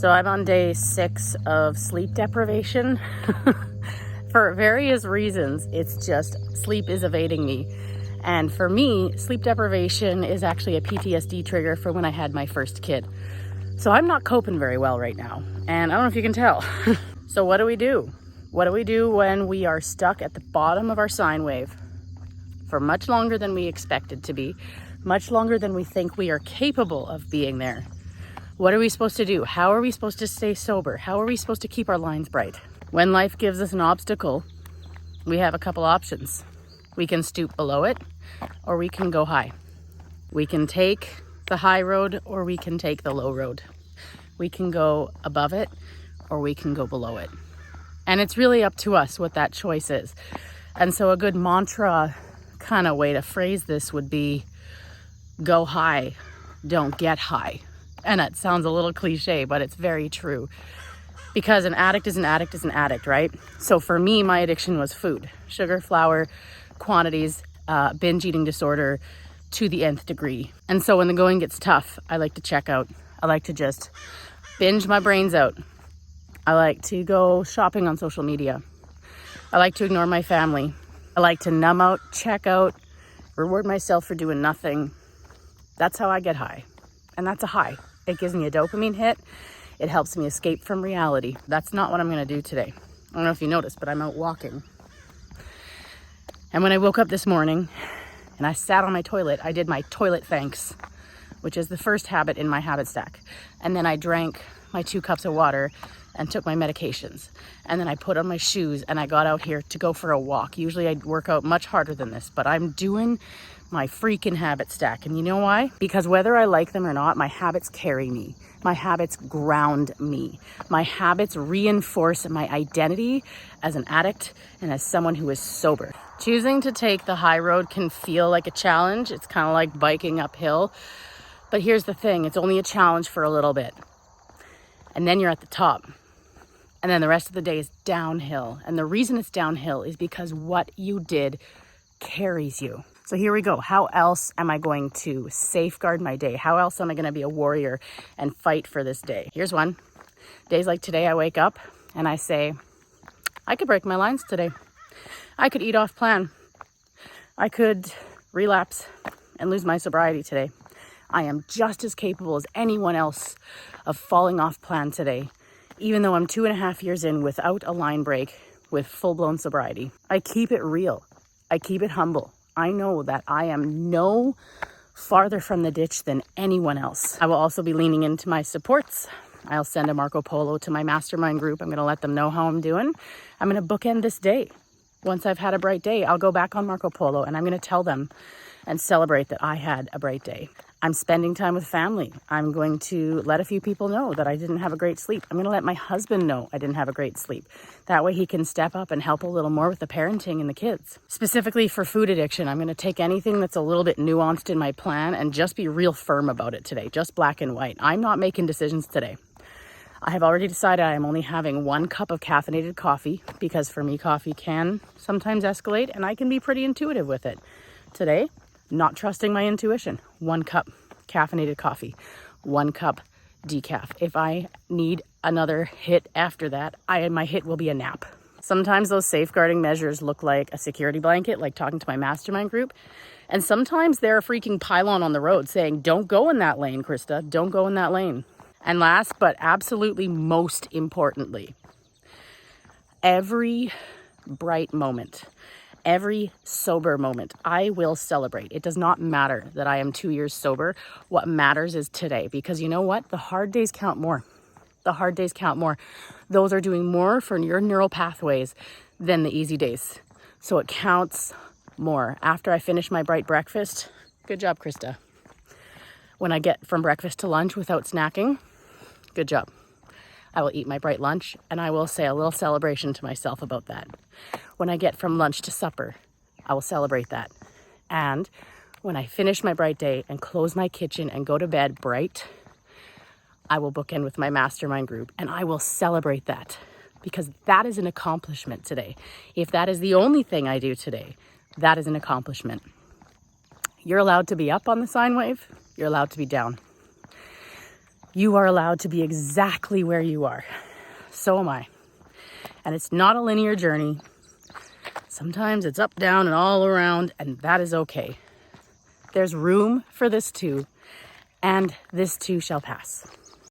So I'm on day 6 of sleep deprivation. For various reasons, it's just sleep is evading me. And for me, sleep deprivation is actually a PTSD trigger for when I had my first kid. So I'm not coping very well right now. And I don't know if you can tell. So what do we do? What do we do when we are stuck at the bottom of our sine wave for much longer than we expected to be, much longer than we think we are capable of being there? What are we supposed to do? How are we supposed to stay sober? How are we supposed to keep our lines bright? When life gives us an obstacle, we have a couple options. We can stoop below it, or we can go high. We can take the high road, or we can take the low road. We can go above it, or we can go below it. And it's really up to us what that choice is. And so a good mantra kind of way to phrase this would be, go high, don't get high. And that sounds a little cliche, but it's very true. Because an addict is an addict is an addict, right? So for me, my addiction was food. Sugar, flour, quantities, binge eating disorder to the nth degree. And so when the going gets tough, I like to check out. I like to just binge my brains out. I like to go shopping on social media. I like to ignore my family. I like to numb out, check out, reward myself for doing nothing. That's how I get high. And that's a high. It gives me a dopamine hit. It helps me escape from reality. That's not what I'm going to do today. I don't know if you noticed, but I'm out walking. And when I woke up this morning and I sat on my toilet, I did my toilet thanks, which is the first habit in my habit stack. And then I drank my 2 cups of water and took my medications. And then I put on my shoes and I got out here to go for a walk. Usually I'd work out much harder than this, but I'm doing my freaking habit stack. And you know why? Because whether I like them or not, my habits carry me. My habits ground me. My habits reinforce my identity as an addict and as someone who is sober. Choosing to take the high road can feel like a challenge. It's kind of like biking uphill. But here's the thing, it's only a challenge for a little bit. And then you're at the top. And then the rest of the day is downhill. And the reason it's downhill is because what you did carries you. So here we go. How else am I going to safeguard my day? How else am I going to be a warrior and fight for this day? Here's one. Days like today, I wake up and I say, I could break my lines today. I could eat off plan. I could relapse and lose my sobriety today. I am just as capable as anyone else of falling off plan today, even though I'm 2.5 years in without a line break with full-blown sobriety. I keep it real. I keep it humble. I know that I am no farther from the ditch than anyone else. I will also be leaning into my supports. I'll send a Marco Polo to my mastermind group. I'm going to let them know how I'm doing. I'm going to bookend this day. Once I've had a bright day, I'll go back on Marco Polo and I'm going to tell them and celebrate that I had a bright day. I'm spending time with family. I'm going to let a few people know that I didn't have a great sleep. I'm going to let my husband know I didn't have a great sleep. That way he can step up and help a little more with the parenting and the kids. Specifically for food addiction, I'm going to take anything that's a little bit nuanced in my plan and just be real firm about it today, just black and white. I'm not making decisions today. I have already decided I am only having 1 cup of caffeinated coffee because for me, coffee can sometimes escalate and I can be pretty intuitive with it. Today, not trusting my intuition. 1 cup caffeinated coffee, 1 cup decaf. If I need another hit after that, my hit will be a nap. Sometimes those safeguarding measures look like a security blanket, like talking to my mastermind group. And sometimes they're a freaking pylon on the road saying, don't go in that lane, Krista, don't go in that lane. And last, but absolutely most importantly, every bright moment, every sober moment, I will celebrate. It does not matter that I am 2 years sober. What matters is today, because you know what? The hard days count more. The hard days count more. Those are doing more for your neural pathways than the easy days. So it counts more. After I finish my bright breakfast, good job, Krista. When I get from breakfast to lunch without snacking, good job. I will eat my bright lunch and I will say a little celebration to myself about that. When I get from lunch to supper, I will celebrate that. And when I finish my bright day and close my kitchen and go to bed bright, I will bookend with my mastermind group and I will celebrate that because that is an accomplishment today. If that is the only thing I do today, that is an accomplishment. You're allowed to be up on the sine wave. You're allowed to be down. You are allowed to be exactly where you are. So am I. And it's not a linear journey. Sometimes it's up, down, and all around, and that is okay. There's room for this too, and this too shall pass.